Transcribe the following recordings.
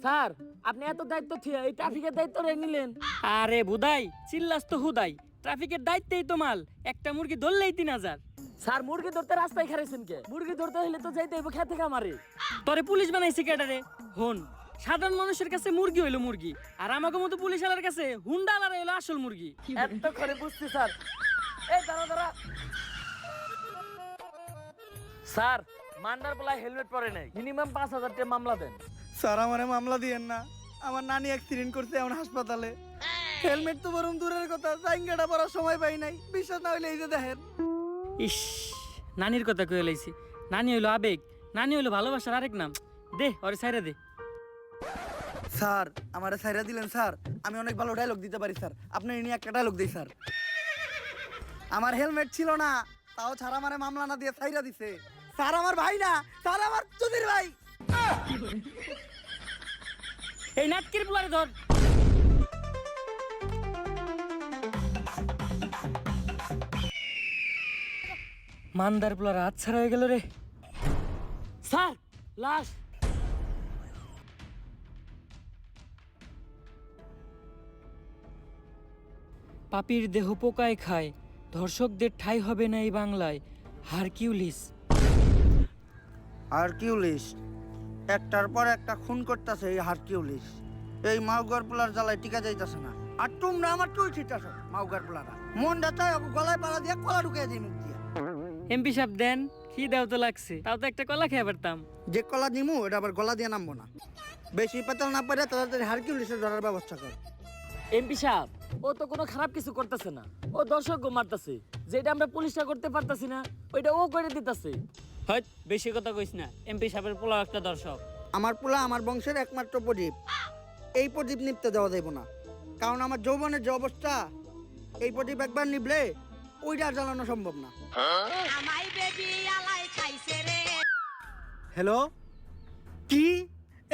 Sir আপনি এত দায়িত্ব থিয়া এই ট্রাফিকের দায়িত্ব রে নিলেন। আরে বুদাই চিল্লাস তো হুদাই, ট্রাফিকের দায়িত্বেই তো মাল, একটা মুরগি ধরলেই 3000। স্যার মুরগি ধরতে রাস্তায় খারাইছেন কে? মুরগি ধরতে হলে তো যাইতে হইব খেতে খামারে। তোরে পুলিশ বানাইছে কেডারে? হন, সাধারণ মানুষের কাছে মুরগি হইলো মুরগি, আর আমাকে মতো পুলিশ আলার কাছে হুন্ডা আলার হইলো আসল মুরগি। এত করে বুঝছি স্যার। এই দাঁড়া দাঁড়া। স্যার মান্নার বলা হেলমেট পরে নাই, মিনিমাম 5000 টাকা মামলা দেন। স্যার আমারে মামলা দিয়েন না, আমার নানি অ্যাক্সিডেন্ট করছে এখন হাসপাতালে। হেলমেট তো বরং দূরের কথা, জাইঙ্গাটা পরার সময় পাই নাই। বিশ্বাস না হইলে এই যে দেখেন। ইস, নানির কথা কয়ে লাইছি। নানি হইলো আবেগ, নানি হইলো ভালোবাসার আরেক নাম। দে ওরে ছাইরা দে। স্যার আমারে ছাইরা দিলেন স্যার, আমি অনেক ভালো ডায়লগ দিতে পারি স্যার, আপনি নিয়ে একটা ডায়লগ দিই স্যার। আমার হেলমেট ছিল না, তাও ছাড়া আমারে মামলা না দিয়ে ছাইরা দিছে। স্যার আমার ভাই না, স্যার আমার চুদির ভাই। এই নাটকির পোলারে ধর। মান্দার পোলার হাত ছাড়া হয়ে গেল রে। স্যার লাশ। পাপির দেহ পোকায় খায়, ধর্ষকদের ঠাঁই হবে না এই বাংলায়। হারকিউলিস। হারকিউলিস একটার পর একটা খুন করতেছে এই হারকিউলিস। এই মাউগার পোলার জ্বালায় টিকা যাইতেছে না। আর তোমরা আমার টুই ছিটাছ মাউগার পোলারা। মনটা চাই ওকে গলায় পাড়া দিয়ে কলা ঢুকিয়ে দিই মুখ দিয়ে। এমপি সাহেব দেন, কি দাও তো লাগছে, তাও তো একটা কলা খেয়ে পারতাম। যে কলা দিমু এটা আবার গলা দিয়ে নামবো না। বেশি পেতাল না পারে তাড়াতাড়ি হারকিউলিসের ধরার ব্যবস্থা কর। এমপি সাহেব ও তো কোনো খারাপ কিছু করতেছে না, ও দর্শককে মারতেছে। যেটা আমরা পুলিশটা করতে পারতাছি না ওইটা ও করে দিতেছে। হয়ত বেশি কথা কইস না, এমপি সাহেবের পোলা একটা দর্শক। আমার পোলা আমার বংশের একমাত্র প্রদীপ, এই প্রদীপ নিপতে দেওয়া যাইব না। কারণ আমার যৌবনের যে অবস্থা, এই প্রদীপ একবার নিবলে ওইটা আর জ্বালানো সম্ভব না। হ্যালো, কি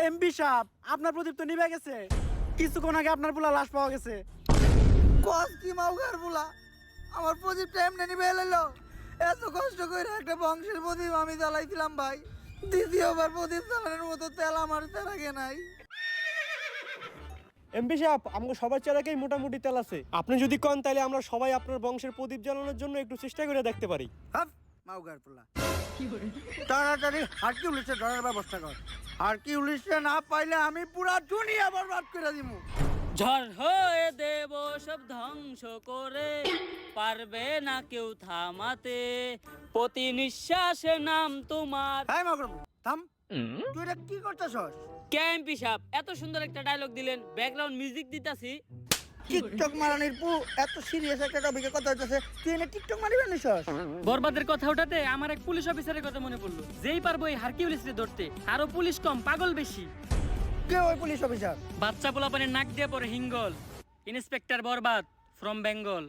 এমপি সাহেব আপনার প্রদীপ তো নিভে গেছে। কিছুক্ষণ আগে আপনার পোলা লাশ পাওয়া গেছে। কস কি মাউগার পোলা, আমার প্রদীপটা এমনি নিবে এলো। এত কষ্ট করে একটা বংশের প্রদীপ আমি জ্বালাইছিলাম ভাই, দ্বিতীয়বার প্রদীপ জ্বালানোর মতো তেল আমার তেরাগে নাই। এমপি সাহেব আমাকে সবার চেরাকেই মোটামুটি তেল আছে। আপনি যদি কন তাহলে আমরা সবাই আপনার বংশের প্রদীপ জ্বালানোর জন্য একটু চেষ্টা করে দেখতে পারি। হাফ মাউগার পোলা, তাড়াতাড়ি হারকিউলিসে ধরার ব্যবস্থা কর। হারকিউলিসে না পাইলে আমি পুরা দুনিয়া বরবাদ করে দিব। ঝড় হয়ে দেব সব ধ্বংস করে, পারবে না কেউ থামাতে, প্রতি নিঃশ্বাসে নাম তোমার। হাই মাউগার পোলা, থাম। তুই এটা কি করতেছস? কে এমপি সাহেব এত সুন্দর একটা ডায়লগ দিলেন, ব্যাকগ্রাউন্ড মিউজিক দিতাছি। টিকটক মারানির পু এত সিরিয়াস একটা টপিকে কথা হইতাছে, তুই এনে টিকটক মারিবে নিছস? বরবাদের কথা ওঠাতে আমার এক পুলিশ অফিসারের কথা মনে পড়লো, যেই পারবো এই হারকিউলিসকে ধরতে। আরো পুলিশ কম, পাগল বেশি। কে ওই পুলিশ অফিসার? বাচ্চা পোলাপানের নাক দিয়ে পরে হিঙ্গল, inspector Barbad from Bengal.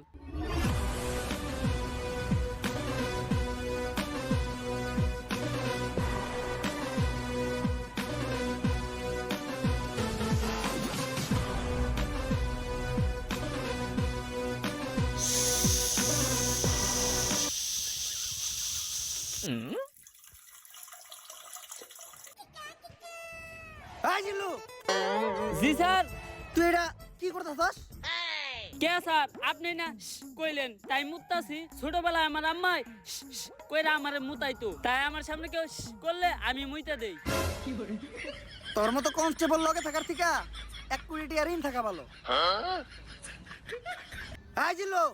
Hi Jillu, জি স্যার। তুই এটা কি করতেছস? কে স্যার আপনি না কইলেন তাই মুতাছি। ছোটবেলায় আমার আম্মাই কইরা আমারে মুতাইতো, তাই আমার সামনে কেউ করলে আমি মুইতা দেই। তোর মতো কনস্টেবল লগে থাকার থেকে এক কোটি টাকা ঋণ থাকা ভালো। হাই জিল্লু,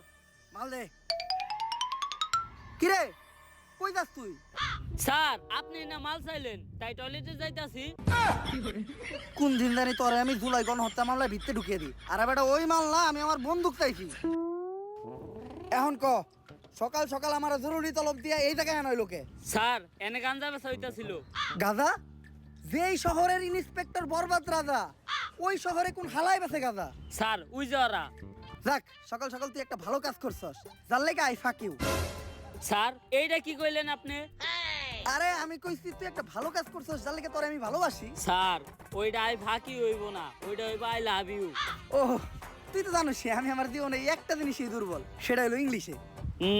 মাল দে। কিরে কই যাস তুই? স্যার আপনি না মাল চাইলেন তাই টয়লেটে যাইতাছি। কোন দিন জানি তোরে আমি জুলাই গণহত্যা মামলায় ভিতরে ঢুকিয়ে দিই, আর বেটা ওই মাল না, আমি আমার বন্দুক চাইছি। এখন ক, সকাল সকাল আমার জরুরি তলব দিয়া এই জায়গায় আনাই লোকে। স্যার এনে গাঞ্জা বেচা হইতাছিল। গাজা? যেই শহরের ইন্সপেক্টর বরবাদ রাজা, ওই শহরে কোন হালাই বেছে গাজা? স্যার উই যারা। যাক, সকাল সকাল তুই একটা ভালো কাজ করছস, যার লেগে আই ফাক ইউ। স্যার এইটা কি কইলেন আপনি? আরে আমি কইছি তুই একটা ভালো কাজ করছস, যার লেগে তোরে আমি ভালোবাসি। স্যার ওইটা আই ফাঁকি হইব না, ওইটা হইব আই লাভ ইউ। ও তুই তো জানিস আমি আমার জীবনে এই একটা জিনিসই দুর্বল, সেটা হলো ইংলিশে।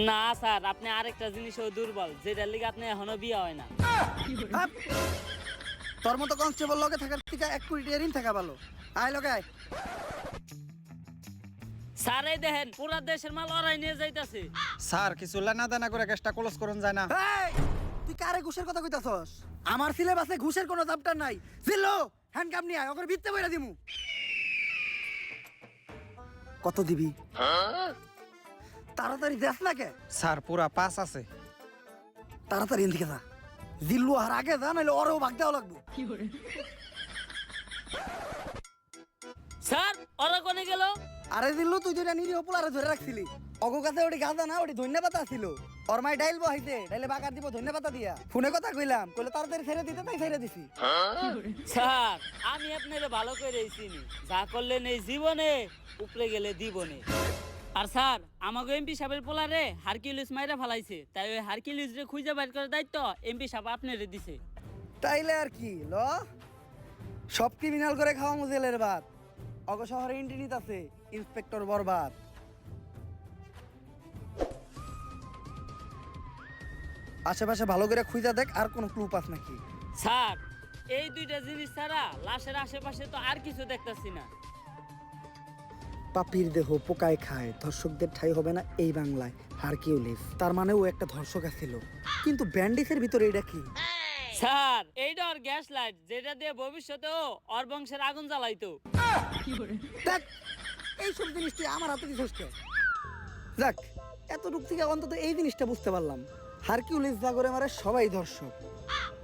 না স্যার আপনি আরেকটা জিনিসও দুর্বল, যেটার লিগে আপনি এখনো বিয়ে হয় না। হাপ। তোর মতো কনস্টেবল লগে থাকার থেকে 1 কোটি টাকা ঋণ থাকা ভালো। আয় লগে আয়। স্যার এই দেখেন পুরা দেশের মাল ওরাই নিয়ে যাইতাছে। স্যার কিছু লেনা দেনা করে গ্যাসটা ক্লোজ করুন যায় না? এই, তুই কারে ঘুষের কথা কইতাছস? আমার সিলেবাসে ঘুষের কোনো চ্যাপ্টার নাই। জিল্লো হ্যান্ডকাম নিয়ে আয়, ওকে ভিত্তে বইরা দিমু। কত দিবি? তাড়াতাড়ি দেখ না কে? স্যার পুরা 5 আছে। তাড়াতাড়ি এদিকে যা। জিল্লু আর আগে যা, নাহলে ওরেও ভাগ দেওয়া লাগবো। স্যার ওরা কোনে গেল? আরে জিল্লু, তুই যেটা নিরীহ পোলারে ধরে রাখছিলি, অগো কাছে ওটি গাঁজা না, ওটি ধন্যপাতা ছিল। ওর মাই ডাইল বহাইতে, ডাইলে বাগার দিব ধন্যপাতা দিয়া। ফোনে কথা কইলাম, কইলে তাড়াতাড়ি ছেড়ে দিতে, তাই ছেড়ে দিছি। স্যার আমি আপনারে ভালো করে চিনি, যা করলেন এই জীবনে উপরে গেলে দিবনে। আর স্যার আমাকে এমপি সাহেবের পোলারে হারকিউলিস মাইরা ফালাইছে, তাই ওই হারকিউলিস রে খুঁজে বাইর করার দায়িত্ব এমপি সাহেব আপনারে দিছে। তাইলে আর কি ল, সব ক্রিমিনাল করে খাওয়া মুজেলের বাদ। অগ শহরে ইন্টিনিত আছে ইন্সপেক্টর বরবাদ। আশেপাশে ভালো করে খুঁজা দেখ, আর কোনো ক্লু পাস নাকি। স্যার এই দুইটা জিনিস ছাড়া লাশের আশেপাশে তো আর কিছু দেখতাছি না। পাপির দেহ পোকায় খায়, ধর্ষকদের ঠাই হবে না এই বাংলায়। হারকিউলিস, তার মানে ও একটা ধর্ষক ছিল। কিন্তু ব্যান্ডিসের ভিতরে এটা কি? স্যার এইটা ওর গ্যাস লাইট, যেটা দিয়ে ভবিষ্যতেও ওর বংশের আগুন জ্বালাইতো। দেখ, এইসব জিনিস তুই আমার হাতে দিছিস কে? যাক, এতটুক থেকে অন্তত এই জিনিসটা বুঝতে পারলাম, হারকিউলিস যা করে মারে সবাই ধর্ষক,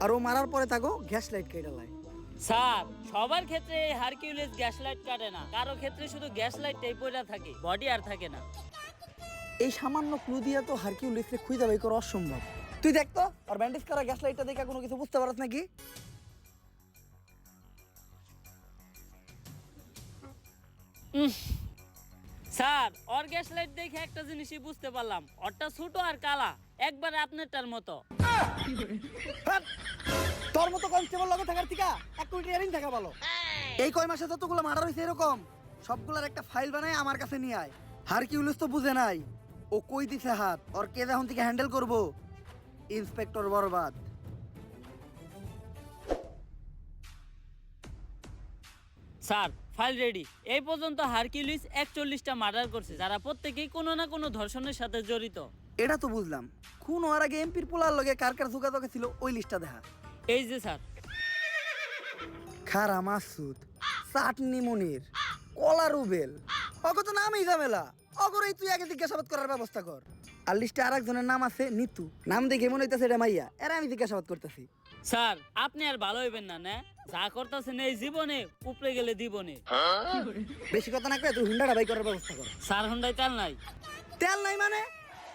আর ও মারার পরে তাকে গ্যাস লাইট কেটে লাই। স্যার সবার ক্ষেত্রে এই হারকিউলিস গ্যাস লাইট কাটে না, কারো ক্ষেত্রে শুধু গ্যাস লাইটটাই পড়া থাকে, বডি আর থাকে না। এই সামান্য ক্লু দিয়া তো হারকিউলিসকে খুঁজে বাই করা অসম্ভব। তুই দেখ তো, আর ব্যান্ডেজ করা গ্যাস লাইটটা দেখে কোনো কিছু বুঝতে পারছ নাকি? স্যার ওর গ্যাস লাইট দেখে একটা জিনিসই বুঝতে পারলাম, ওরটা ছোট আর কালা, একবারে আপনারটার মতো। হাট! তোর মতো কনস্টেবল লগে থাকার থেকে 1 কোটি টাকা ঋণ থাকা ভালো। এই কয় মাসে যতগুলো মার্ডার হয়েছে এরকম, সবগুলোর একটা ফাইল বানায় আমার কাছে নিয়ে আয়। হারকিউলিস তো বুঝে নাই ও কই দিছে হাত, ওর কে এখন থেকে হ্যান্ডেল করবো? Inspector Barbad. Sir file ready. এই পর্যন্ত হারকিউলিস 41টা মার্ডার করছে, যারা প্রত্যেকেই কোনো না কোনো ধর্ষণের সাথে জড়িত। এটা তো বুঝলাম, খুন হওয়ার আগে এমপির পোলার লগে কার কার যোগাযোগ ছিল ওই লিস্টটা দেখা। এই যে স্যার, খারা মাসুদ, চাটনি মনির, কলা রুবেল, অগ তো নামই ঝামেলা। অগরেই তুই আগে জিজ্ঞাসাবাদ করার ব্যবস্থা কর। আর লিস্টে আর একজনের নাম আছে নিতু, নাম দেখে মনে হইতেছে এটা মাইয়া, এরা আমি জিজ্ঞাসাবাদ করতেছি। স্যার আপনি আর ভালো হইবেন না, না যা করতেছেন এই জীবনে উপরে গেলে দিবনে। বেশি কথা না কয়ে তুই হুন্ডাটা বাই করার ব্যবস্থা কর। স্যার হুন্ডাই তেল নাই। তেল নাই মানে?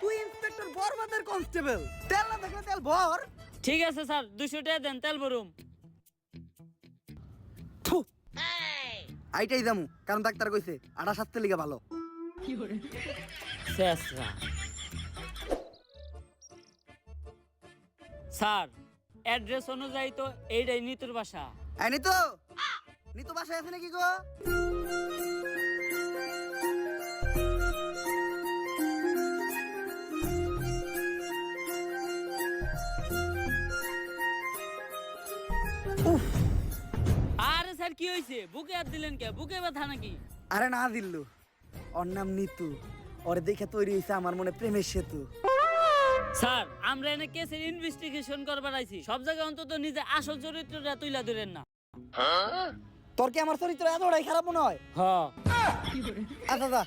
তুই ইন্সপেক্টর বরবাদের কনস্টেবল, তেল না থাকলে তেল ভর। ঠিক আছে স্যার 200 টাকা দেন, তেল ভরুম। থু, আইটাই যামু, কারণ ডাক্তার কইছে আড়া সাততে লিগা ভালো। শেষরা। স্যার অ্যাড্রেস অনুযায়ী তো এইটাই নিতুর বাসা। আই নিতু, নিতু বাসায় আছে নাকি গো? উফ, আরে স্যার কি হয়েছে, বুকে হাত দিলেন কে? বুকে ব্যথা নাকি? আরে না দিল্লু, ওর নাম নিতু, ওরে দেখে তৈরি হয়েছে আমার মনে প্রেমের সেতু। স্যার আমরা এনে কেসের ইনভেস্টিগেশন করবার আইছি, সব জায়গায় অন্তত নিজে আসল চরিত্রটা তুইলা ধরেন না। তোর কি আমার চরিত্র এতটাই খারাপ মনে হয়? হ্যাঁ। আচ্ছা আচ্ছা,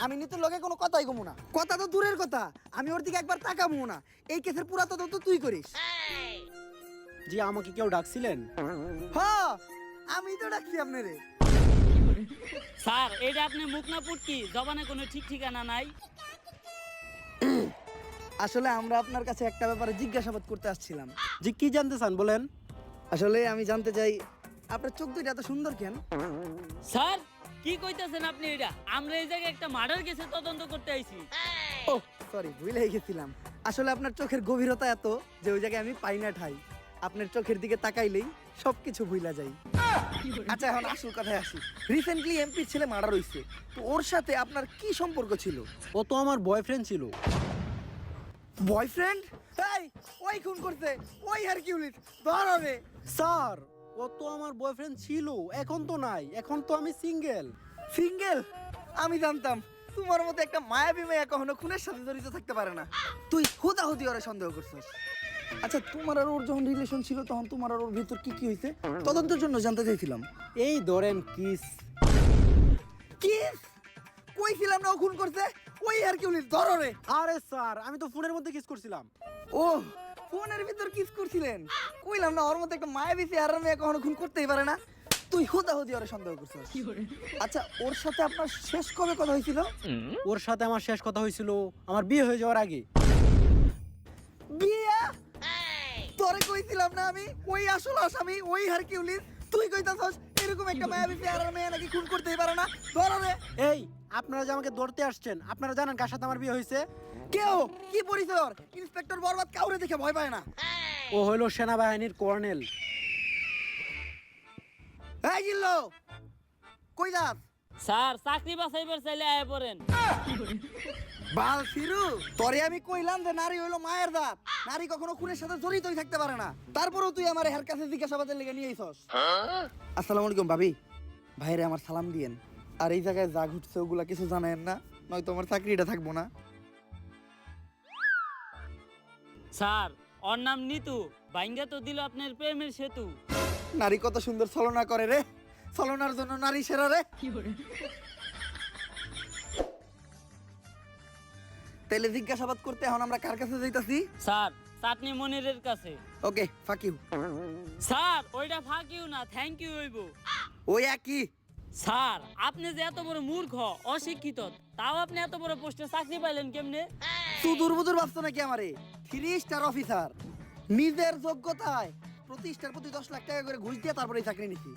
আমি নিতুর লগে কোনো কথাই কমু না। কথা তো দূরের কথা, আমি ওর দিকে একবার তাকাবো না। এই কেসের পুরা তদন্ত তুই করিস। জি, আমাকে কেউ ডাকছিলেন? হ্যাঁ, আমি তো ডাকছি আপনারে। স্যার এটা আপনি মুখ না পুটকি, জবানে কোনো ঠিক ঠিকানা নাই। আসলে আমরা আপনার কাছে একটা ব্যাপারে জিজ্ঞাসাবাদ করতে আসছিলাম। জি, কি জানতে চান বলেন? আসলে আমি জানতে চাই আপনার চোখ দুইটা এত সুন্দর কেন? স্যার কি কইতাছেন আপনি? এটা আমরা এই জায়গায় একটা মার্ডার কেসে তদন্ত করতে আইছি। ও সরি, ভুলে গেছিলাম। আসলে আপনার চোখের গভীরতা এত যে ওই জায়গায় আমি পাই না ঠাই। আপনার চোখের দিকে তাকাইলেই সবকিছু ভুলা যাই। আচ্ছা, এখন আসল কথায় আসি। রিসেন্টলি এমপি ছেলে মার্ডার হইছে, তো ওর সাথে আপনার কি সম্পর্ক ছিল? ও তো আমার বয়ফ্রেন্ড ছিল। বয়ফ্রেন্ড? এই, ওই খুন করছে, ওই হারকিউলিস ধর হবে। স্যার ও তো আমার বয়ফ্রেন্ড ছিল, এখন তো নাই, এখন তো আমি সিঙ্গেল। সিঙ্গেল? আমি জানতাম তোমার মতো একটা মায়াবী মেয়ে কখনো খুনের সাথে জড়িত থাকতে পারে না। তুই হুদাহুদি ওরে সন্দেহ করছিস। আচ্ছা, তোমার আর ওর যখন রিলেশন ছিল তখন তোমার আর ওর ভিতর কি কি হয়েছে তদন্তের জন্য জানতে চাইছিলাম। এই ধরেন কিস। কিস? কইছিলাম না ও খুন করছে? ওই আর কি উলিশ ধরো রে। আরে স্যার, আমি তো ফোনের মধ্যে কিস করছিলাম। ও, ফোনের ভিতর কিস করছিলেন? কইলাম না ওর মতো একটা মায়াবী চেহারার মেয়ে কখনো খুন করতেই পারে না। তুই হুদাহুদি ওরে সন্দেহ করছিস। আচ্ছা, ওর সাথে আপনার শেষ কবে কথা হয়েছিল? ওর সাথে আমার শেষ কথা হয়েছিল আমার বিয়ে হয়ে যাওয়ার আগে। বিয়া? তোরে কইছিলাম না আমি ওই আসল আসামি ওই হারকিউলিস? তুই কইতাছস এরকম একটা মায়াবী চেহারার মেয়ে নাকি খুন করতেই পারে না? ধরো রে। এই, আপনারা যে আমাকে ধরতে আসছেন, আপনারা জানেন কার সাথে আমার বিয়ে হয়েছে? কেউ কি পরিচয় ওর? ইন্সপেক্টর বরবাদ কাউরে দেখে ভয় পায় না। ও হলো সেনাবাহিনীর কর্নেল। এই জিল্লো, কই যাস? স্যার চাকরি বাছাইবার চাইলে আয় পড়েন। বাল ফিরু, তোরে আমি কইলাম যে নারী হইলো মায়ের জাত, নারী কখনো খুনের সাথে জড়িতই থাকতে পারে না। তারপরেও তুই আমার হের কাছে জিজ্ঞাসাবাদের লেগে নিয়ে আইছস। আসসালামু আলাইকুম ভাবি, ভাইরে আমার সালাম দিয়েন। আর এই জায়গায় যা ঘটছে ওগুলা কিছু জানেন না, নয়তো আমার চাকরিটা থাকবো না। স্যার ওর নাম নিতু, বাইঙ্গা তো দিল আপনার প্রেমের সেতু। নারী কত সুন্দর ছলনা করে রে, ছলনার জন্য নারী সেরা রে। তাইলে জিজ্ঞাসাবাদ করতে এখন আমরা কার কাছে যাইতাছি? স্যার চাটনি মনিরের কাছে। ওকে, ফাক ইউ। স্যার ওইটা ফাঁক ইউ না, থ্যাংক ইউ হইব। ওই একই। স্যার আপনি যে এত বড় মূর্খ অশিক্ষিত, তাও আপনি এত বড় পোস্টে চাকরি পাইলেন কেমনে? তুই দুর্বুদুর ভাবছো নাকি আমারে? 3 স্টার অফিসার, নিজের যোগ্যতায় প্রতি স্টার প্রতি 10 লাখ টাকা করে ঘুষ দিয়ে তারপরে এই চাকরি নিছি।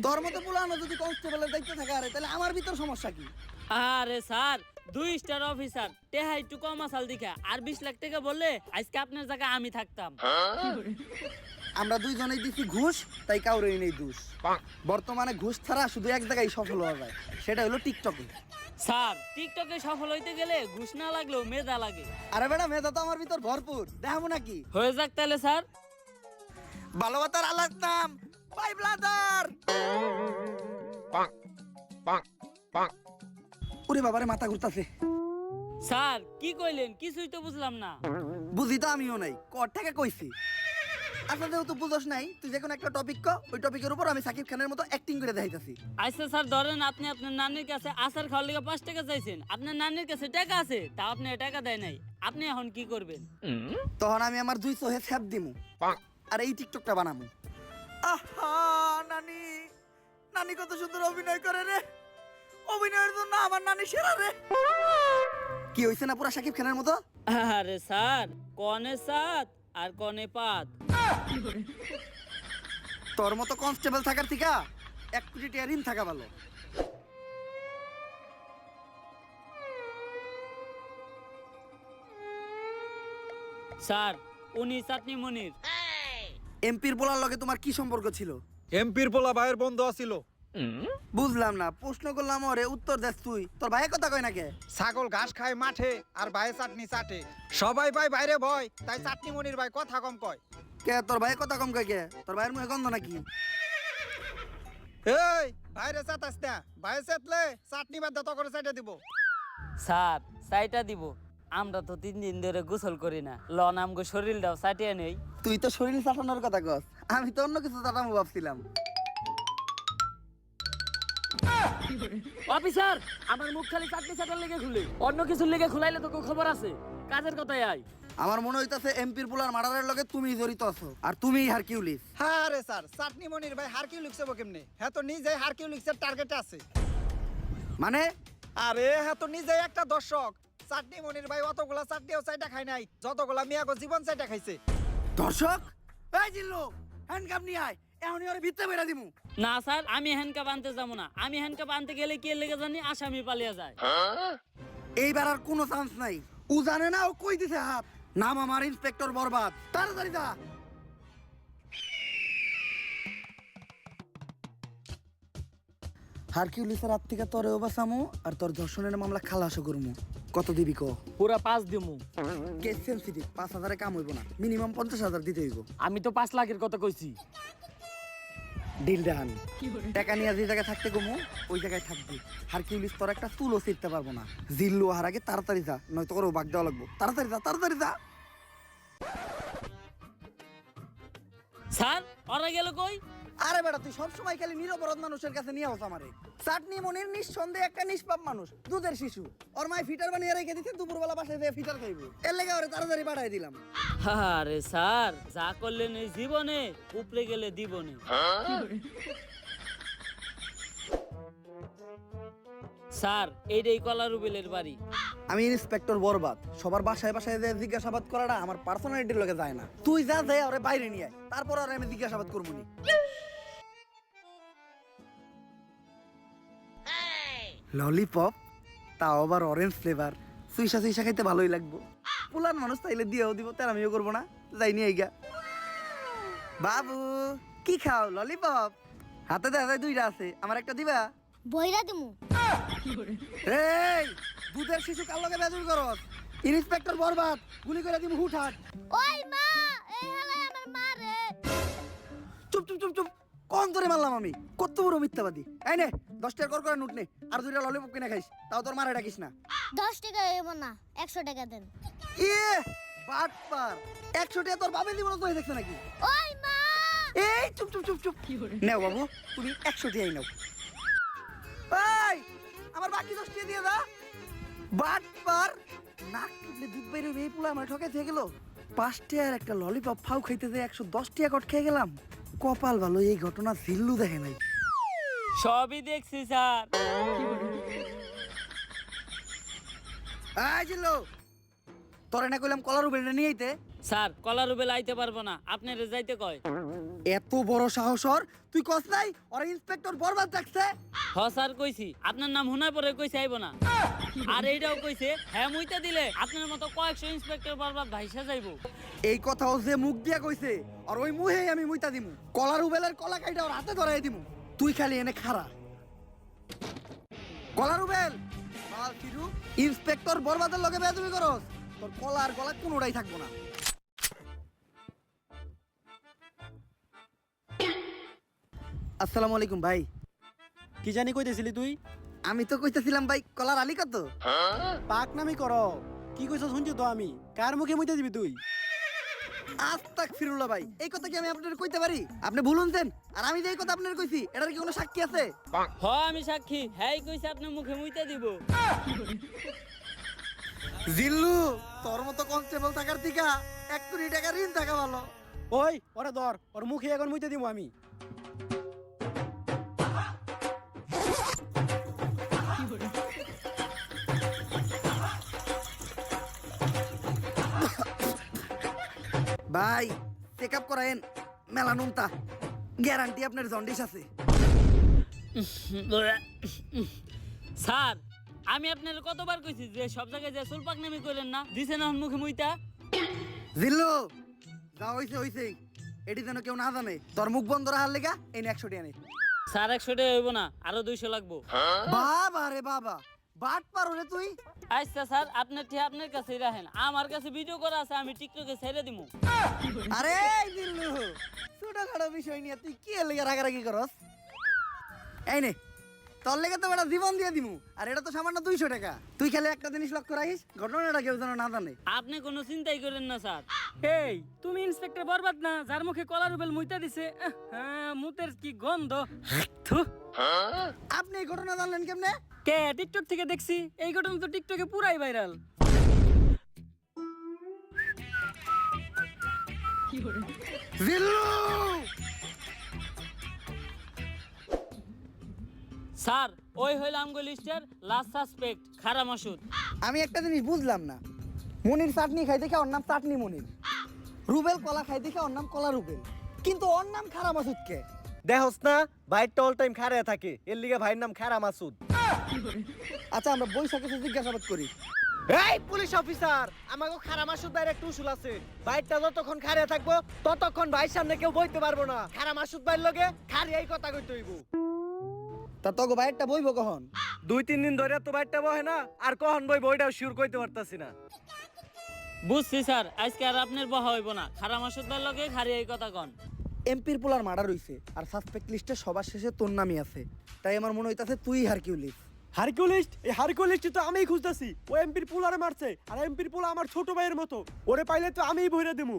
তোর মতো পুলানো যদি কনস্টেবলের দায়িত্ব থাকে আরে, তাহলে আমার ভিতর সমস্যা কি? আরে স্যার 2 স্টার অফিসার, টেহা একটু কম আসাল দেখা, আর 20 লাখ টাকা বললে আজকে আপনার জায়গায় আমি থাকতাম। আমরা দুইজনেই দিছি ঘুষ, তাই কাউরেই নেই দোষ। বর্তমানে ঘুষ ছাড়া শুধু এক জায়গায় সফল হওয়া যায়, সেটা হলো টিকটকে। স্যার টিকটকে সফল হইতে গেলে ঘুষ না লাগলেও মেধা লাগে। আরে বেটা, মেধা তো আমার ভিতর ভরপুর, দেখাবো নাকি? হয়ে যাক তাহলে স্যার। ভালোবাসার আলাদ নাম বাই ব্লাদার। ওরে বাবারে, মাথা ঘুরতাছে। স্যার কি কইলেন কিছুই তো বুঝলাম না। বুঝি তো আমিও নাই, কর থেকে কইছি। আচ্ছা, যেহেতু বুঝোস নাই, তুই যে কোনো একটা টপিক ক, ওই টপিকের উপর আমি সাকিব খানের মতো অ্যাক্টিং করে দেখাইতাছি। আচ্ছা স্যার ধরেন আপনি আপনার নানির কাছে আচার খাওয়ার লেগে 5 টাকা চাইছেন, আপনার নানির কাছে টাকা আছে, তা আপনি টাকা দেয় নাই, আপনি এখন কি করবেন? তখন আমি আমার 2 চোহে ছ্যাপ দিমু আর এই টিকটকটা বানামু। আহা, নানি, নানি কত সুন্দর অভিনয় করে রে। অভিনয়ের জন্য আমার নানি সেরা রে। কি হইছে না পুরা সাকিব খানের মতো? আরে স্যার কনে সাত আর কনে পাত। তোর মতো কনস্টেবল থাকার থেকে 1 কোটি টাকা ঋণ থাকা ভালো। স্যার উনি চাটনি মনির। এমপির পোলার লগে তোমার কি সম্পর্ক ছিল? এমপির পোলা ভাইয়ের বন্ধু আছিল। বুঝলাম না, প্রশ্ন করলাম ওরে, উত্তর দেস তুই। তোর ভাইয়ের কথা কয় না কে? ছাগল ঘাস খায় মাঠে আর ভাইয়ে চাটনি চাটে। সবাই ভাই বাইরে ভয়, তাই চাটনি মনির ভাই কথা কম কয়। কে তোর ভাইয়ের কথা কম কয় কে? তোর ভাইয়ের মুখে গন্ধ নাকি? এই বাইরে চাটাস না, ভাইয়ে চাটলে চাটনি বাদ দত করে চাইটা দিব। স্যার চাইটা দিব, আমরা তো 3 দিন ধরে গোসল করি না, লন আমগো শরীরটাও চাটিয়ে নেই। তুই তো শরীর চাটানোর কথা কস, আমি তো অন্য কিছু চাটামো ভাবছিলাম। অফিসার আমার মুখ খালি চাটনি চাটার লেগে খুলে, অন্য কিছুর লেগে খুলাইলে তো কোনো খবর আছে। কাজের কথাই আয়। আমার মনে হইতাছে এমপির পোলার মার্ডারের লগে তুমি জড়িত আছো, আর তুমিই হারকিউলিস। হ্যাঁ রে স্যার, চাটনি মনির ভাই হারকিউ লিখছে কেমনে? হ্যাঁ তো নিজে হারকিউ লিখছে, টার্গেটে আছে। মানে? আরে হ্যাঁ তো নিজে একটা দর্শক। চাটনি মনির ভাই অতগুলা চাটনিও চাইটা খায় নাই, যতগুলা মিয়াগো জীবন চাইটা খাইছে। দর্শক, এই জিল্লু, হ্যান্ডকাপ নিয়ে আয়, এখনই ওরে ভিতরে বেরা দিমু। না স্যার আমি হ্যান্ডকাপ আনতে যাবো না, আমি হ্যান্ডকাপ আনতে গেলে কি লেগে জানি আসামি পালিয়ে যায়। এইবার আর কোনো চান্স নাই। ও জানে না ও কই দিছে হাত। নাম আমার ইন্সপেক্টর বরবাদ, তাড়াতাড়ি যা। হারকিউলিসের হাত থেকে তোরেও বাঁচামু আর তোর ধর্ষণের মামলা খালাসও করমু। কত দিবি ক? পুরা 5 দিমু। কেস সেন্সিটিভ, 5,000 কাম হইব না, মিনিমাম 50,000 দিতে হইব। আমি তো 5 লাখের কথা কইছি। Deal done. টাকা নিয়ে যে জায়গায় থাকতে কমু ওই জায়গায় থাকবি। হারকিউলিস তোর একটা চুলও ছিঁড়তে পারবো না। জিল্লু হার আগে তাড়াতাড়ি যা, নয়তো করে বাগ দেওয়া লাগবো। তাড়াতাড়ি যা, তাড়াতাড়ি যা। স্যার ওরা গেল কই? আরে বেটা তুই সবসময় খালি নিরপরাধ মানুষের কাছে নিয়ে আস আমারে। চাটনি মনির নিঃসন্দেহে একটা নিষ্পাপ মানুষ, দুধের শিশু। ওর মায় ফিটার বানিয়ে রেখে দিচ্ছে, দুপুরবেলা বাসায় যেয়ে ফিটার খাইবো। এর লেগে ওরে তাড়াতাড়ি পাঠাই দিলাম। আরে স্যার যা করলেন এই জীবনে উপরে গেলে দিবনে। স্যার এইটাই কলা রুবেলের বাড়ি। আমি ইন্সপেক্টর বরবাদ। সবার বাসায় বাসায় যে জিজ্ঞাসাবাদ করাটা আমার পার্সোনালিটির লগে যায় না। তুই যা যায় ওরে বাইরে নিয়ে আয়, তারপর আর আমি জিজ্ঞাসাবাদ করবো নি। ললিপপ, তাও আবার অরেঞ্জ ফ্লেভার। সুইসা সুইসা খাইতে ভালোই লাগবো। পুলান মানুষ তাইলে দিয়েও দিব, তার আমিও করবো না। যাই নিয়ে আইগা। বাবু কি খাও? ললিপপ? হাতে দেখা যায় দুইটা আছে, আমার একটা দিবা? বইরা দিমু। এই দুধের শিশু কার লগে বেজুর করস? ইন্সপেক্টর বরবাদ, গুলি করে দিমু হুটহাট। ওই মা, এই হালাই আমার মা রে। চুপ চুপ চুপ চুপ। কোন ধরে মারলাম আমি? কত বড় মিথ্যাবাদী। এই নে 10 টাকা করে নোট নে, আর দুইটা ললিপপ কিনে খাইস। তাও তোর মারে ডাকিস না। 10 টাকা হইব না, 100 টাকা দেন। ইয়ে বাটপার। 100 টাকা তোর বাবা দিব না তো, দেখছ নাকি? ওই মা, এই চুপ চুপ চুপ চুপ। নাও বাবু, তুমি 100 টাকাই নাও। এই আমার বাকি 10 টাকা দিয়ে দা। বাটপার, নাক টিপলে দুধ বাইরে এই পুলা আমার ঠকাই থেকে গেল। 5 টাকার একটা ললিপপ ফাউ খাইতে যে 110 টাকা কট খেয়ে গেলাম। কপাল ভালো, এই ঘটনা জিল্লু দেখে নাই। সবই দেখছি স্যার। এই জিল্লু, তোরে না কইলাম কলার উপরে নিয়ে আইতে? স্যার কলা রুবেল আইতে পারবো না, আপনারে যাইতে কয়। এত বড় সাহস ওর, তুই কস নাই ওরা ইন্সপেক্টর বরবাদ ডাকছে? হ স্যার কইছি, আপনার নাম শোনার পরে কইছে আইব না। আর এইটাও কইছে হ্যাঁ মুইতে দিলে আপনার মতো কয়েকশো ইন্সপেক্টর বরবাদ ভাইসা যাইবো। এই কথাও যে মুখ দিয়া কইছে, আর ওই মুহেই আমি মুইতা দিমু। কলার উবেলের কলা কাইটা ওর হাতে ধরাই দিমু। তুই খালি এনে খাড়া। কলার উবেল মাল ফিরু, ইন্সপেক্টর বরবাদের লগে বেয়াদবি করস, তোর কলা আর গলা কোনোটাই থাকবো না। আসসালামু আলাইকুম ভাই। কি জানি কইতেছিলি তুই? আমি তো কইতেছিলাম ভাই কলার আলী কত? পাক নামি কর। কি কইছ শুনছি তো আমি। কার মুখে মুইতে দিবি তুই? আস্তাক ফিরুল্লাহ ভাই, এই কথা কি আমি আপনাদের কইতে পারি? আপনি ভুলুন দেন। আর আমি যে এই কথা আপনাদের কইছি, এটার কি কোনো সাক্ষী আছে? হ আমি সাক্ষী, হ্যাঁ কইছে আপনার মুখে মুইতে দিব। জিল্লু, তোর মতো কনস্টেবল থাকার থেকে 1 কোটি টাকা ঋণ থাকা ভালো। ওই ওরে ধর, ওর মুখে এখন মুইতে দিমু আমি। ভাই চেক আপ করায়েন, মেলানুনতা গ্যারান্টি আপনার জন্ডিস আছে। স্যার আমি আপনার কতবার কইছি যে সব জায়গায় যে চুল পাকনামি করেন না, দিছে না মুখে মুইতা। জিল্লু যা হইছে হইছে, এটি যেন কেউ না জানে। তোর মুখ বন্ধ রাখার লেগা এই 100 টাকা নে। স্যার 100 টাকা হইব না, আরো 200 লাগবো। বাবা রে বাবা, বাট পারো রে তুই। আচ্ছা স্যার আপনার ঠিক আপনার কাছেই রাখেন, আমার কাছে ভিডিও করা আছে, আমি টিকটকে ছেড়ে দিমু। আরে জিল্লু, ছোটখাটো বিষয় নিয়ে তুই কি এর লেগে রাগারাগি করস? এই নে তোর লেগে তো বেটা জীবন দিয়ে দিমু, আর এটা তো সামান্য 200 টাকা। তুই খালি একটা জিনিস লক্ষ্য রাখিস, ঘটনাটা কেউ যেন না জানে। আপনি কোনো চিন্তাই করেন না স্যার। এই তুমি ইন্সপেক্টর বরবাদ না, যার মুখে কলা রুবেল মুইতা দিছে? হ্যাঁ, মুতের কি গন্ধ। থু। আপনি এই ঘটনা জানলেন কেমনে? কে? টিকটক থেকে দেখছি। এই ঘটনা তো টিকটকে পুরাই ভাইরাল। জিল্লু, স্যার ওই হইল আমগো লিস্টার লাস্ট সাসপেক্ট খারা মাসুদ। আমি একটা জিনিস বুঝলাম না। মনির চাটনি খাই দেখে ওর নাম চাটনি মনির, রুবেল কলা খাই দেখে ওর নাম কলা রুবেল, কিন্তু ওর নাম খারা মাসুদ কে? দেখোস না ভাইটা অল টাইম খাড়া থাকে, এর লিগে ভাইয়ের নাম খারা মাসুদ। আচ্ছা আমরা বৈশাখে জিজ্ঞাসাবাদ করি। এই পুলিশ অফিসার, আমাকে খারা মাসুদ ভাইয়ের একটা উসুল আছে। ভাইটা যতক্ষণ খাড়া থাকবো ততক্ষণ ভাইয়ের সামনে কেউ বইতে পারবো না। খারা মাসুদ ভাইয়ের লগে খাড়িয়াই কথা কইতে হইব। তা তোকে বাইরটা বইবো কখন? 2-3 দিন ধরে তো ভাইটা বহে না, আর কখন বইব ওইটাও শিওর কইতে পারতাছি না। বুঝছি স্যার, আজকে আর আপনার বহা হইব না, খারা মাসুদ ভাইয়ের লগে খারি এই কথা কন। এমপির পোলার মার্ডার হইছে আর সাসপেক্ট লিস্টে সবার শেষে তোর নামই আছে, তাই আমার মনে হইতাছে তুই হারকিউলিস। হারকিউলিস্ট, এই হারকিউলিস্ট তো আমিই খুঁজতাছি। ও এমপির পোলারে মারছে, আর এমপির পোলা আমার ছোট ভাইয়ের মতো। ওরে পাইলে তো আমিই ভইরা দিমু।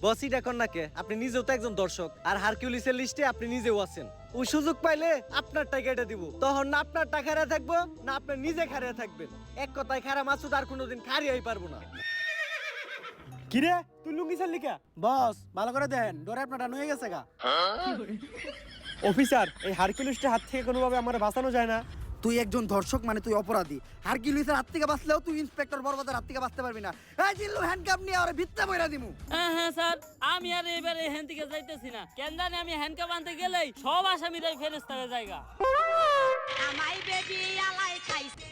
বসি ডাকন নাকে, আপনি নিজেও তো একজন দর্শক, আর হারকিউলিসের লিস্টে আপনি নিজেও আছেন। ও সুযোগ পাইলে আপনার টাকা এটা দিব, তখন না আপনার টাকা হারিয়ে থাকবো, না আপনি নিজে হারিয়ে থাকবেন। এক কথায় খারা মাসুদ আর কোনোদিন খারিয়াই পারবো না। কিরে তুই লুঙ্গি চাললি কা? বস ভালো করে দেন, ডরে আপনারটা নুয়ে গেছে গা। অফিসার, এই হারকিউলিস্টের হাত থেকে কোনোভাবে আমার বাঁচানো যায় না? তুই একজন ধর্ষক মানে তুই অপরাধী। হারকিউলিসের হাত থেকে বাঁচলেও তুই ইন্সপেক্টর বরবাদের হাত থেকে বাঁচতে পারবি না। এই জিল্লু হ্যান্ডকাপ নিয়ে ওরে ভিত্তে বইরা দিমু। হ্যাঁ হ্যাঁ স্যার, আমি আর এবারে এখান থেকে যাইতেছি না। কেন জানি আমি হ্যান্ডকাপ আনতে গেলেই সব আসামিরাই ফেরেস্তা হয়ে জায়গা।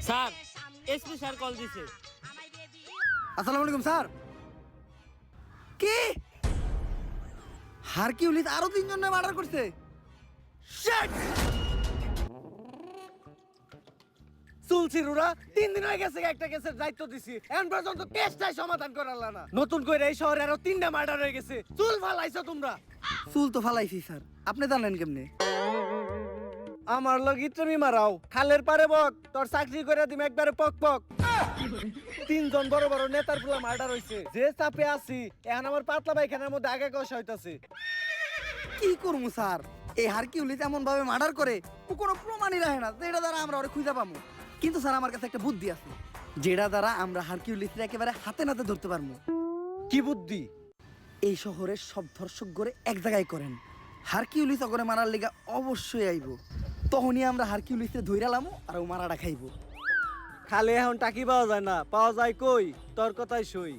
স্যার, এসপি স্যার কল দিছে। আসসালামু আলাইকুম স্যার। কি হারকিউলিস আরো 3 জনের মার্ডার করছে? শিট! চুলছিরুরা 3 দিন হয়ে গেছে একটা কেসের দায়িত্ব দিছি, এখন পর্যন্ত কেসটাই সমাধান করালা না। নতুন করে এই শহরে আরো 3টা মার্ডার হয়ে গেছে। চুল ফালাইছো তোমরা। চুল তো ফালাইছি স্যার, আপনি জানেন কেমনে? আমার লগি তুমি মারাও, খালের পারে বক, তোর চাকরি করে দিম একবারে পক পক। 3 জন বড় বড় নেতার পুলা মার্ডার হইছে, যে চাপে আছি এখন আমার পাতলা পায়খানার মধ্যে আগে কষা হইতাছে। কি করবো স্যার, এই হারকিউলিস এমন ভাবে মার্ডার করে ও কোনো প্রমাণই রাখে না যেটা দ্বারা আমরা ওরে খুঁজে পাবো। কিন্তু স্যার আমার কাছে একটা বুদ্ধি আছে, যেটা দ্বারা আমরা হারকিউলিসকে একেবারে হাতে নাতে ধরতে পারবো। কি বুদ্ধি? এই শহরের সব ধর্ষক গড়ে এক জায়গায় করেন, হারকিউলিস অগরে মারার লিগা অবশ্যই আইব। তখনই আমরা হারকিউলিসে ধইরালামু আর ও মারাটা খাইবো। খালে এখন টাকি পাওয়া যায় না, পাওয়া যায় কই? তোর কথাই সই।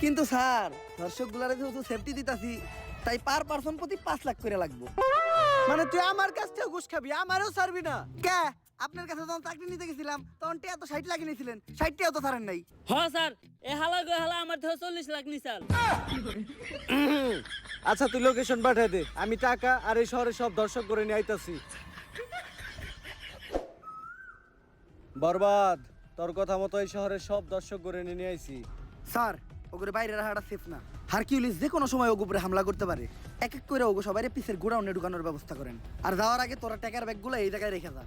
কিন্তু স্যার ধর্ষক গুলারে যেহেতু সেফটি দিতাছি, তাই পার পারসন প্রতি 5 লাখ করে লাগবো। মানে তুই আমার কাছ থেকে ঘুষ খাবি, আমারও ছাড়বি না? কে আপনার কাছে যখন চাকরি নিতে গেছিলাম তখন টিয়া তো 60 লাখ নিয়েছিলেন, 60 টিয়া তো ছাড়েন নাই। হ্যাঁ স্যার, এ হালা গো হালা আমার থেকে 40 লাখ নিছাল। আচ্ছা তুই লোকেশন পাঠিয়ে দে, আমি টাকা আর এই শহরে সব দর্শক করে নিয়ে আইতাছি। বরবাদ, তোর কথা মতো এই শহরের সব দর্শক করে নিয়ে আইছি। স্যার ওগুলো বাইরে রাখাটা সেফ না, হারকিউলিস যে কোনো সময় ওগুলো উপরে হামলা করতে পারে। এক এক করে ওগো সবাই পিসের গোডাউনে ঢুকানোর ব্যবস্থা করেন, আর যাওয়ার আগে তোরা টাকার ব্যাগগুলো এই জায়গায় রেখে যা।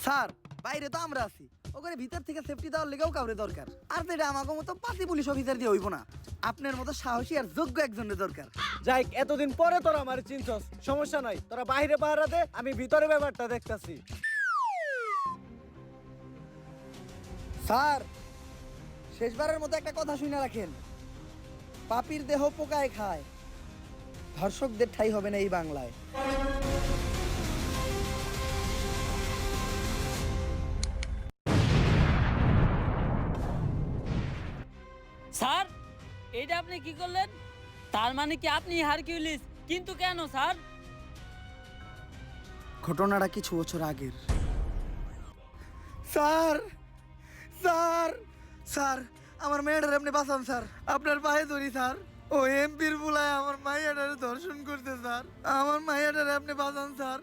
স্যার বাইরে তো আমরা আছি, ওখানে ভিতর থেকে সেফটি দেওয়ার লেগেও কাউরে দরকার। আর তো এটা আমাকে মতো পাতি পুলিশ অফিসার দিয়ে হইব না, আপনার মতো সাহসী আর যোগ্য একজনের দরকার। যাই, এতদিন পরে তোরা আমার চিনছস, সমস্যা নাই, তোরা বাইরে পাহারা দে, আমি ভিতরে ব্যাপারটা দেখতাছি। স্যার শেষবারের মতো একটা কথা শুনে রাখেন, পাপির দেহ পোকায় খায়, ধর্ষকদের ঠাই হবে না এই বাংলায়। স্যার, এইটা আপনি কি করলেন? তার মানে কি আপনি হারকিউলিস? কিন্তু কেন স্যার? ঘটনাটা কিছু বছর আগের। স্যার স্যার স্যার আমার মেয়েটার আপনি বাঁচান স্যার, আপনার পায়ে ধরি স্যার। ও এমপির বুলায় আমার মাইয়াটারে ধর্ষণ করতে স্যার, আমার মাইয়াটারে আপনি বাঁচান স্যার।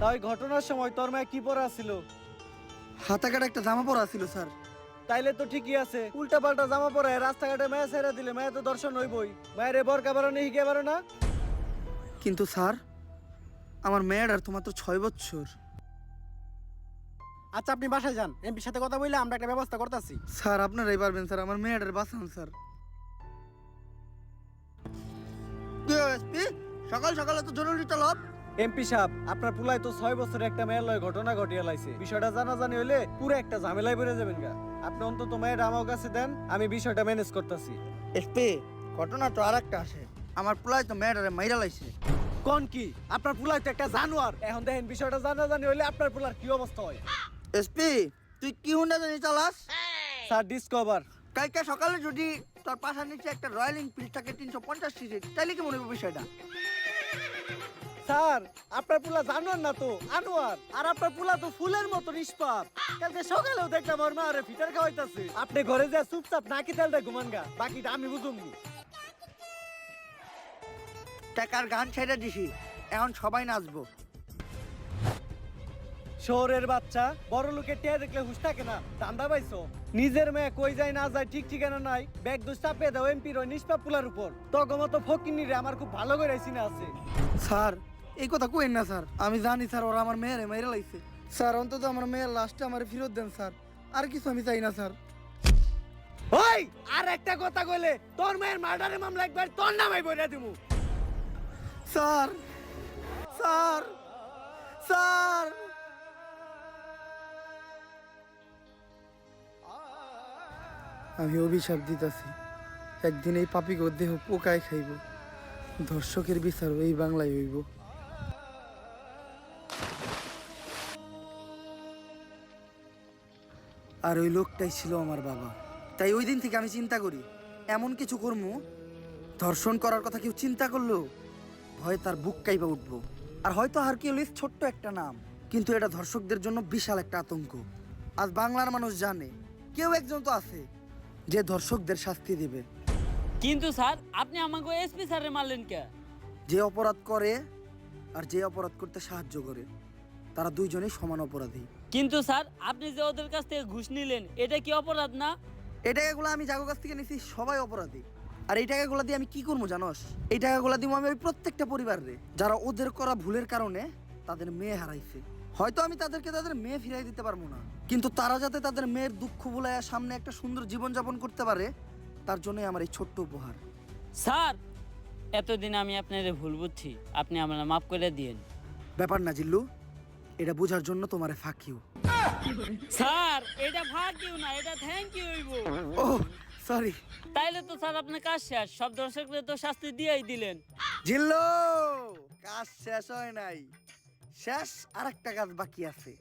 তাই ঘটনার সময় তোর মায়ে কি পরা ছিল? হাতা কাটা একটা জামা পরা ছিল স্যার। তাইলে তো ঠিকই আছে, উল্টা পাল্টা জামা পরে রাস্তাঘাটে মায়া ছেড়ে দিলে মায়া তো দর্শন হইবই। মায়ের বরকা বারো নেই হিগে বারো না। কিন্তু স্যার আমার মেয়েটার তো মাত্র 6 বছর। আচ্ছা আপনি বাসায় যান, এমপির সাথে কথা বললে আমরা একটা ব্যবস্থা করতেছি। স্যার আপনারাই পারবেন স্যার, আমার মেয়েটার বাঁচান স্যার। সকাল সকালে তো জরুরি তলব। এমপি সাহেব, আপনার পুলাই তো 6 বছরে একটা মেয়ের লয় ঘটনা ঘটিয়ে লাইছে। বিষয়টা জানাজানি হইলে পুরো একটা ঝামেলায় পড়ে যাবেন গা। আপনি অন্তত মেয়ের আমার কাছে দেন, আমি বিষয়টা ম্যানেজ করতেছি। এসপি ঘটনা তো আর একটা আসে, আমার পোলায় তো মেয়েটারে মাইরা লাইছে। কোন কি? আপনার পুলাই তো একটা জানোয়ার। এখন দেখেন বিষয়টা জানাজানি হইলে আপনার পুলার কি অবস্থা হয়। এসপি তুই কি হুন্ডা জানি চালাস? Sir discover. কালকে সকালে যদি তোর পাশার নিচে একটা রয়্যাল এনফিল্ড থাকে 350 সিসি, তাইলে কি মনে হবে বিষয়টা? স্যার আপনার পুলা জানোয়ার না তো আনোয়ার, আর আপনার পুলা তো ফুলের মতো নিষ্পাপ। কালকে সকালেও দেখলাম ওর মা আরে ফিটার খাওয়াইতাছে। আপনি ঘরে যা চুপচাপ নাকি তেলটা ঘুমান গা, বাকিটা আমি বুঝুম। টাকার গান ছেড়ে দিছি, এখন সবাই নাচবো। শহরের বাচ্চা বড় লোকের টিয়া দেখলে হুশ থাকে না, ধান্দা পাইছো? নিজের মেয়ে কই যায় না যায় ঠিক ঠিকানা নাই, ব্যাগ দোষ চাপিয়ে দাও এমপির ওই নিষ্পাপ পুলার উপর। তগমতো ফকিনি রে আমার খুব ভালো করে চিনা আছে। স্যার এই কথা কইেন না স্যার, আমি জানি স্যার ওরা আমার মেয়েরে মেরে লাইছে। স্যার অন্তত আমার মেয়ের লাস্টে আমার ফেরত দেন স্যার, আর কিছু আমি চাই না স্যার। ওই আর একটা কথা কইলে তোর মেয়ের মার্ডারের মামলা একবার তোর নামে বইরা দিমু। স্যার স্যার স্যার আমি অভিশাপ দিতাছি, একদিন এই পাপিকে দেহ পোকায় খাইব, ধর্ষকের বিচার এই বাংলায় হইব। আর ওই লোকটাই ছিল আমার বাবা। তাই ওই দিন থেকে আমি চিন্তা করি এমন কিছু করবো, ধর্ষণ করার কথা কেউ চিন্তা করলো ভয় তার বুক কাইবা উঠবো। আর হয়তো হারকিউলিস ছোট্ট একটা নাম, কিন্তু এটা ধর্ষকদের জন্য বিশাল একটা আতঙ্ক। আজ বাংলার মানুষ জানে কেউ একজন তো আছে যে ধর্ষকদের শাস্তি দেবে। কিন্তু স্যার আপনি আমাকে এসপি স্যারে মারলেন কে? যে অপরাধ করে আর যে অপরাধ করতে সাহায্য করে তারা দুইজনেই সমান অপরাধী। কিন্তু স্যার আপনি যে ওদের কাছ থেকে ঘুষ নিলেন এটা কি অপরাধ না? এই টাকাগুলো আমি যাগো কাছ থেকে নিছি সবাই অপরাধী। আর এই টাকাগুলো দিয়ে আমি কি করবো জানোস? এই টাকাগুলো দিব আমি ওই প্রত্যেকটা পরিবারে যারা ওদের করা ভুলের কারণে তাদের মেয়ে হারাইছে। হয়তো আমি তাদেরকে তাদের মেয়ে ফিরাই দিতে পারবো না, কিন্তু তারা যাতে তাদের মেয়ের দুঃখ ভুলাইয়া সামনে একটা সুন্দর জীবন যাপন করতে পারে তার জন্যই আমার এই ছোট্ট উপহার। স্যার এতদিন আমি আপনার ভুল বুঝছি, আপনি আমার মাফ করে দিয়েন। ব্যাপার না জিল্লু, এটা বোঝার জন্য তোমারে ফাঁক ইউ। স্যার এটা ভাগ ইউ না, এটা থ্যাংক ইউ হইব। ও সরি। তাইলে তো স্যার আপনার কাজ শেষ, সব দর্শকদের তো শাস্তি দিয়েই দিলেন। জিল্লু কাজ শেষ হয় নাই, শেষ আরেকটা কাজ বাকি আছে।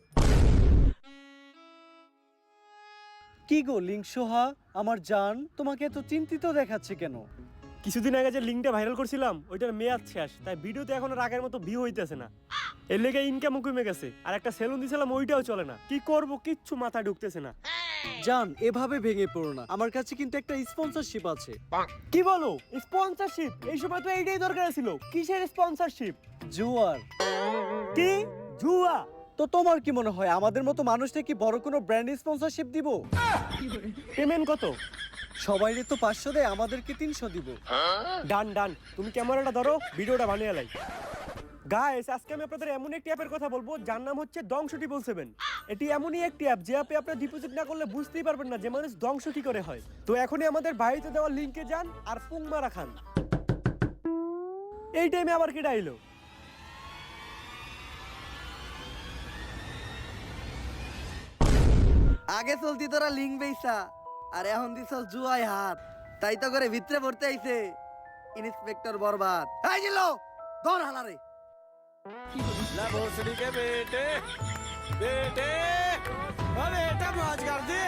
কি গো লিংসোহা আমার জান, তোমাকে এত চিন্তিত দেখাচ্ছে কেন? কিছুদিন আগে যে লিঙ্কটা ভাইরাল করছিলাম ওইটার মেয়াদ শেষ, তাই ভিডিওতে এখন আর আগের মতো ভিউ হইতেছে না। এর লেগে ইনকামও কমে গেছে, আর একটা সেলুন দিছিলাম ওইটাও চলে না। কি করব কিচ্ছু মাথায় ঢুকতেছে না। জান এভাবে ভেঙে পড়ো না, আমার কাছে কিন্তু একটা স্পন্সরশিপ আছে। কি বলো স্পন্সরশিপ? এই সময় তো এইটাই দরকার ছিল। কিসের স্পন্সরশিপ? জুয়ার। কি জুয়া? তো তোমার কি মনে হয় আমাদের মতো মানুষটা কি বড় কোনো ব্র্যান্ড স্পন্সরশিপ দিব? পেমেন্ট কত? সবাইরে তো 500 দেয়, আমাদেরকে 300 দিব। ডান ডান, তুমি ক্যামেরাটা ধরো, ভিডিওটা বানিয়ে লাই। গাইস আজকে আমি আপনাদের এমন একটি অ্যাপের কথা বলবো যার নাম হচ্ছে Dong777। এটি এমনই একটি অ্যাপ যে অ্যাপে আপনারা ডিপোজিট না করলে বুঝতেই পারবেন না যে মানুষ ধ্বংস কি করে হয়। তো এখনই আমাদের বাড়িতে দেওয়া লিংকে যান আর পুং মারা খান। এই টাইমে আবার কি ডাইলো? আগে চলতি তোরা লিঙ্ক বেইসা, আর এখন দিছস জুয়ায় হাত। তাই তো করে ভিতরে পড়তে আইছে ইন্সপেক্টর বরবাদ। এই জিল্লু ধর হালারে। ला भोसड़ी के बेटे बेटे, अरे बेटा मौज कर दे।